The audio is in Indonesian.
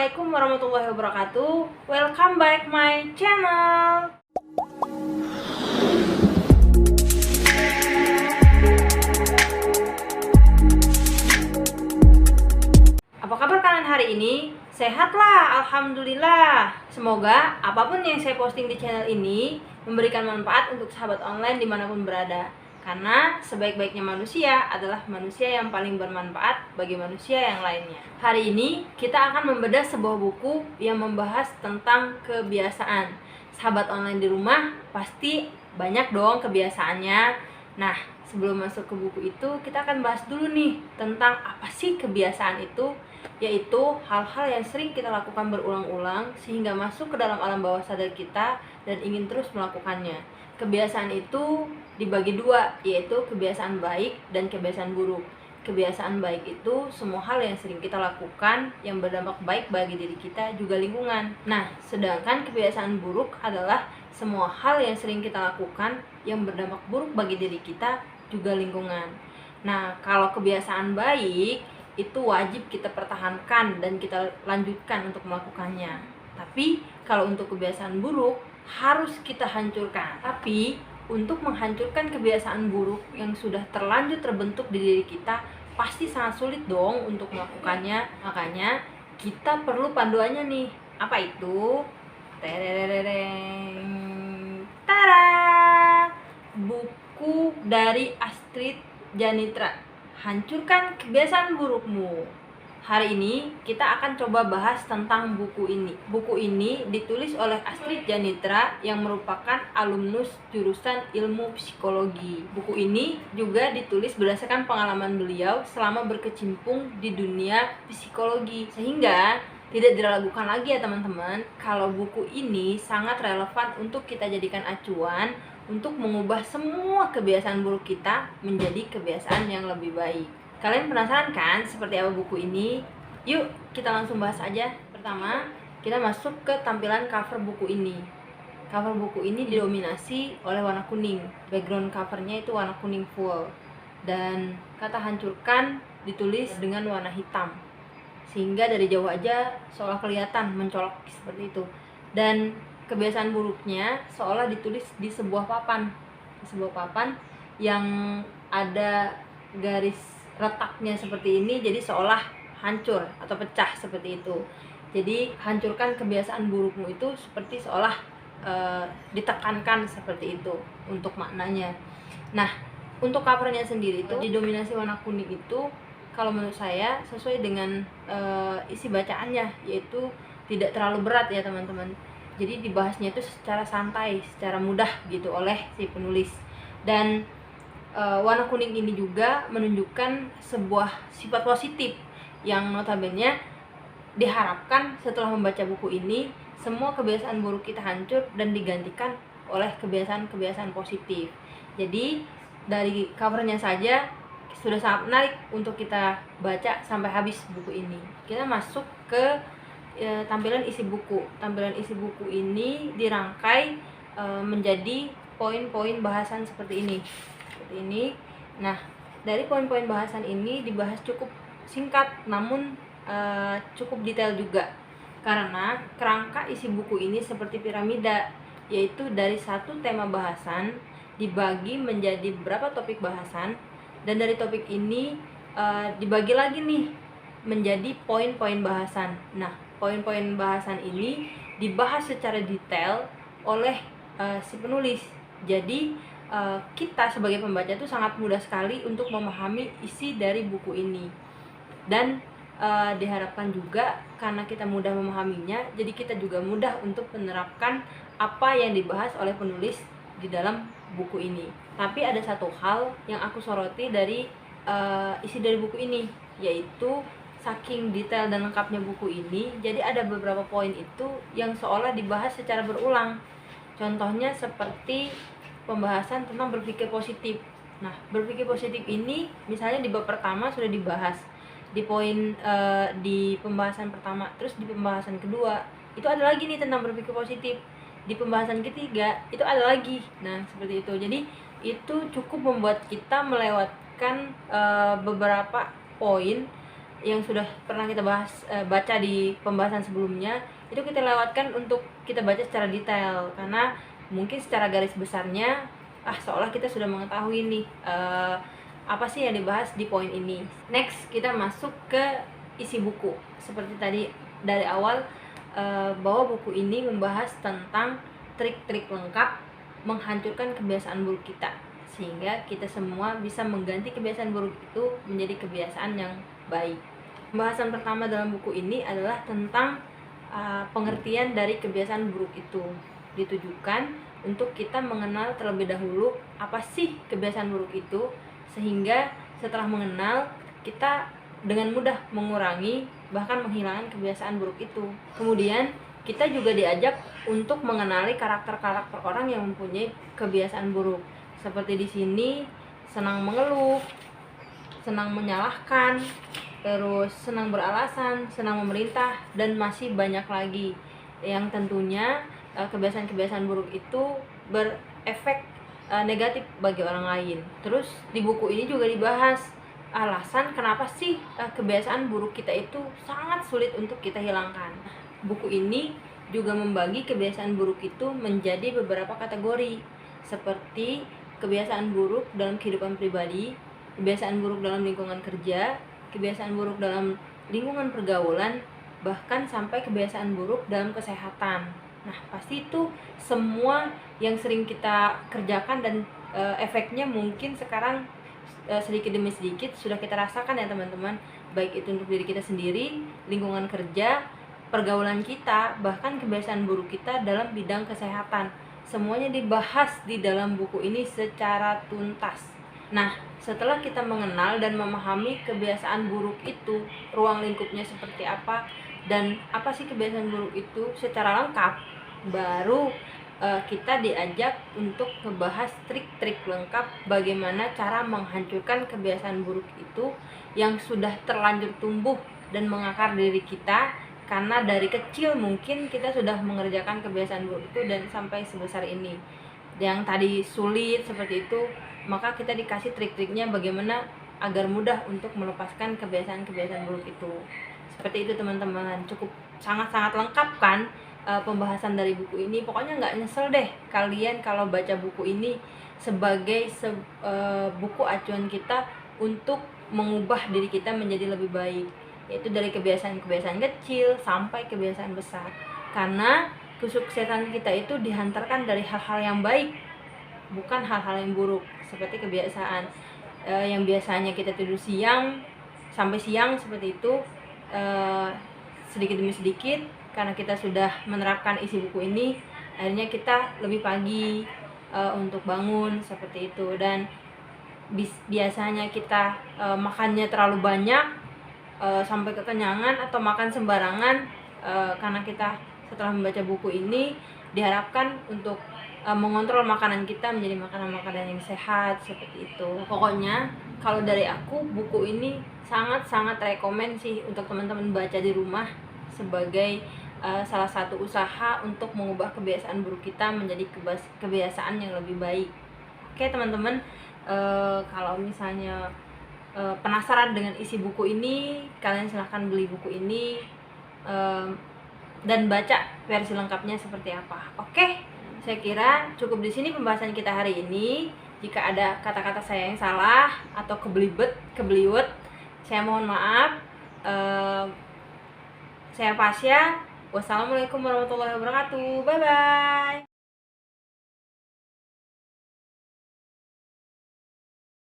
Assalamualaikum warahmatullahi wabarakatuh. Welcome back my channel. Apa kabar kalian hari ini? Sehatlah, alhamdulillah. Semoga apapun yang saya posting di channel ini memberikan manfaat untuk sahabat online dimanapun berada. Karena sebaik-baiknya manusia adalah manusia yang paling bermanfaat bagi manusia yang lainnya. Hari ini kita akan membedah sebuah buku yang membahas tentang kebiasaan. Sahabat online di rumah pasti banyak dong kebiasaannya. Nah, sebelum masuk ke buku itu, kita akan bahas dulu nih tentang apa sih kebiasaan itu, yaitu hal-hal yang sering kita lakukan berulang-ulang sehingga masuk ke dalam alam bawah sadar kita dan ingin terus melakukannya. Kebiasaan itu dibagi dua, yaitu kebiasaan baik dan kebiasaan buruk. Kebiasaan baik itu semua hal yang sering kita lakukan yang berdampak baik bagi diri kita juga lingkungan. Nah, sedangkan kebiasaan buruk adalah semua hal yang sering kita lakukan yang berdampak buruk bagi diri kita juga lingkungan. Nah, kalau kebiasaan baik itu wajib kita pertahankan dan kita lanjutkan untuk melakukannya. Tapi kalau untuk kebiasaan buruk harus kita hancurkan. Tapi untuk menghancurkan kebiasaan buruk yang sudah terlanjur terbentuk di diri kita pasti sangat sulit dong untuk melakukannya. Makanya kita perlu panduannya nih. Apa itu? Terereng. Tara! Buku dari Astrid Janitra. Hancurkan kebiasaan burukmu. Hari ini kita akan coba bahas tentang buku ini. Buku ini ditulis oleh Astrid Janitra yang merupakan alumnus jurusan ilmu psikologi. Buku ini juga ditulis berdasarkan pengalaman beliau selama berkecimpung di dunia psikologi. Sehingga tidak diragukan lagi ya teman-teman, kalau buku ini sangat relevan untuk kita jadikan acuan untuk mengubah semua kebiasaan buruk kita menjadi kebiasaan yang lebih baik. Kalian penasaran kan seperti apa buku ini? Yuk kita langsung bahas aja. Pertama, kita masuk ke tampilan cover buku ini. Cover buku ini didominasi oleh warna kuning. Background covernya itu warna kuning full. Dan kata hancurkan ditulis dengan warna hitam. Sehingga dari jauh aja seolah kelihatan mencolok seperti itu. Dan kebiasaan buruknya seolah ditulis di sebuah papan. Di sebuah papan yang ada garis retaknya seperti ini, jadi seolah hancur atau pecah seperti itu. Jadi hancurkan kebiasaan burukmu itu seperti seolah ditekankan seperti itu untuk maknanya. Nah, untuk covernya sendiri itu didominasi warna kuning itu kalau menurut saya sesuai dengan isi bacaannya, yaitu tidak terlalu berat ya teman-teman. Jadi dibahasnya itu secara santai, secara mudah gitu oleh si penulis. Dan warna kuning ini juga menunjukkan sebuah sifat positif yang notabene diharapkan setelah membaca buku ini semua kebiasaan buruk kita hancur dan digantikan oleh kebiasaan-kebiasaan positif. Jadi dari covernya saja sudah sangat menarik untuk kita baca sampai habis buku ini. Kita masuk ke tampilan isi buku. Tampilan isi buku ini dirangkai menjadi poin-poin bahasan seperti ini. Nah, dari poin-poin bahasan ini dibahas cukup singkat namun cukup detail juga. Karena kerangka isi buku ini seperti piramida, yaitu dari satu tema bahasan dibagi menjadi beberapa topik bahasan, dan dari topik ini dibagi lagi nih menjadi poin-poin bahasan. Nah, poin-poin bahasan ini dibahas secara detail oleh si penulis. Jadi kita sebagai pembaca itu sangat mudah sekali untuk memahami isi dari buku ini. Dan diharapkan juga karena kita mudah memahaminya, jadi kita juga mudah untuk menerapkan apa yang dibahas oleh penulis di dalam buku ini. Tapi ada satu hal yang aku soroti dari isi dari buku ini, yaitu saking detail dan lengkapnya buku ini, jadi ada beberapa poin itu yang seolah dibahas secara berulang. Contohnya seperti pembahasan tentang berpikir positif. Nah, berpikir positif ini misalnya di bab pertama sudah dibahas di poin di pembahasan pertama, terus di pembahasan kedua itu ada lagi nih tentang berpikir positif, di pembahasan ketiga itu ada lagi. Nah, seperti itu. Jadi itu cukup membuat kita melewatkan beberapa poin yang sudah pernah kita baca di pembahasan sebelumnya, itu kita lewatkan untuk kita baca secara detail, karena mungkin secara garis besarnya seolah kita sudah mengetahui nih apa sih yang dibahas di poin ini. Next, kita masuk ke isi buku. Seperti tadi dari awal, bahwa buku ini membahas tentang trik-trik lengkap menghancurkan kebiasaan buruk kita, sehingga kita semua bisa mengganti kebiasaan buruk itu menjadi kebiasaan yang baik. Pembahasan pertama dalam buku ini adalah tentang pengertian dari kebiasaan buruk itu. Ditujukan untuk kita mengenal terlebih dahulu apa sih kebiasaan buruk itu, sehingga setelah mengenal, kita dengan mudah mengurangi bahkan menghilangkan kebiasaan buruk itu. Kemudian kita juga diajak untuk mengenali karakter-karakter orang yang mempunyai kebiasaan buruk. Seperti di sini, senang mengeluh, senang menyalahkan, terus senang beralasan, senang memerintah, dan masih banyak lagi yang tentunya kebiasaan-kebiasaan buruk itu berefek negatif bagi orang lain. Terus di buku ini juga dibahas alasan kenapa sih kebiasaan buruk kita itu sangat sulit untuk kita hilangkan. Buku ini juga membagi kebiasaan buruk itu menjadi beberapa kategori, seperti kebiasaan buruk dalam kehidupan pribadi, kebiasaan buruk dalam lingkungan kerja, kebiasaan buruk dalam lingkungan pergaulan, bahkan sampai kebiasaan buruk dalam kesehatan. Nah, pasti itu semua yang sering kita kerjakan dan efeknya mungkin sekarang sedikit demi sedikit sudah kita rasakan ya teman-teman, baik itu untuk diri kita sendiri, lingkungan kerja, pergaulan kita, bahkan kebiasaan buruk kita dalam bidang kesehatan. Semuanya dibahas di dalam buku ini secara tuntas. Nah, setelah kita mengenal dan memahami kebiasaan buruk itu, ruang lingkupnya seperti apa, dan apa sih kebiasaan buruk itu secara lengkap, baru kita diajak untuk membahas trik-trik lengkap bagaimana cara menghancurkan kebiasaan buruk itu yang sudah terlanjur tumbuh dan mengakar diri kita, karena dari kecil mungkin kita sudah mengerjakan kebiasaan buruk itu dan sampai sebesar ini. Yang tadi sulit seperti itu, maka kita dikasih trik-triknya bagaimana agar mudah untuk melepaskan kebiasaan-kebiasaan buruk itu. Seperti itu teman-teman, cukup sangat-sangat lengkap kan pembahasan dari buku ini. Pokoknya nggak nyesel deh kalian kalau baca buku ini sebagai buku acuan kita untuk mengubah diri kita menjadi lebih baik, yaitu dari kebiasaan-kebiasaan kecil sampai kebiasaan besar. Karena kesuksesan kita itu dihantarkan dari hal-hal yang baik, bukan hal-hal yang buruk. Seperti kebiasaan yang biasanya kita tidur siang sampai siang seperti itu, sedikit demi sedikit karena kita sudah menerapkan isi buku ini, akhirnya kita lebih pagi untuk bangun seperti itu. Dan biasanya kita makannya terlalu banyak sampai kekenyangan atau makan sembarangan, karena kita setelah membaca buku ini diharapkan untuk mengontrol makanan kita menjadi makanan-makanan yang sehat seperti itu. Pokoknya kalau dari aku, buku ini sangat-sangat rekomen sih untuk teman-teman baca di rumah sebagai salah satu usaha untuk mengubah kebiasaan buruk kita menjadi kebiasaan yang lebih baik. Oke teman-teman, kalau misalnya penasaran dengan isi buku ini, kalian silahkan beli buku ini dan baca versi lengkapnya seperti apa. Oke, saya kira cukup di sini pembahasan kita hari ini. Jika ada kata-kata saya yang salah atau kebeliwet, saya mohon maaf. Saya Pasya. Wassalamualaikum warahmatullahi wabarakatuh. Bye bye.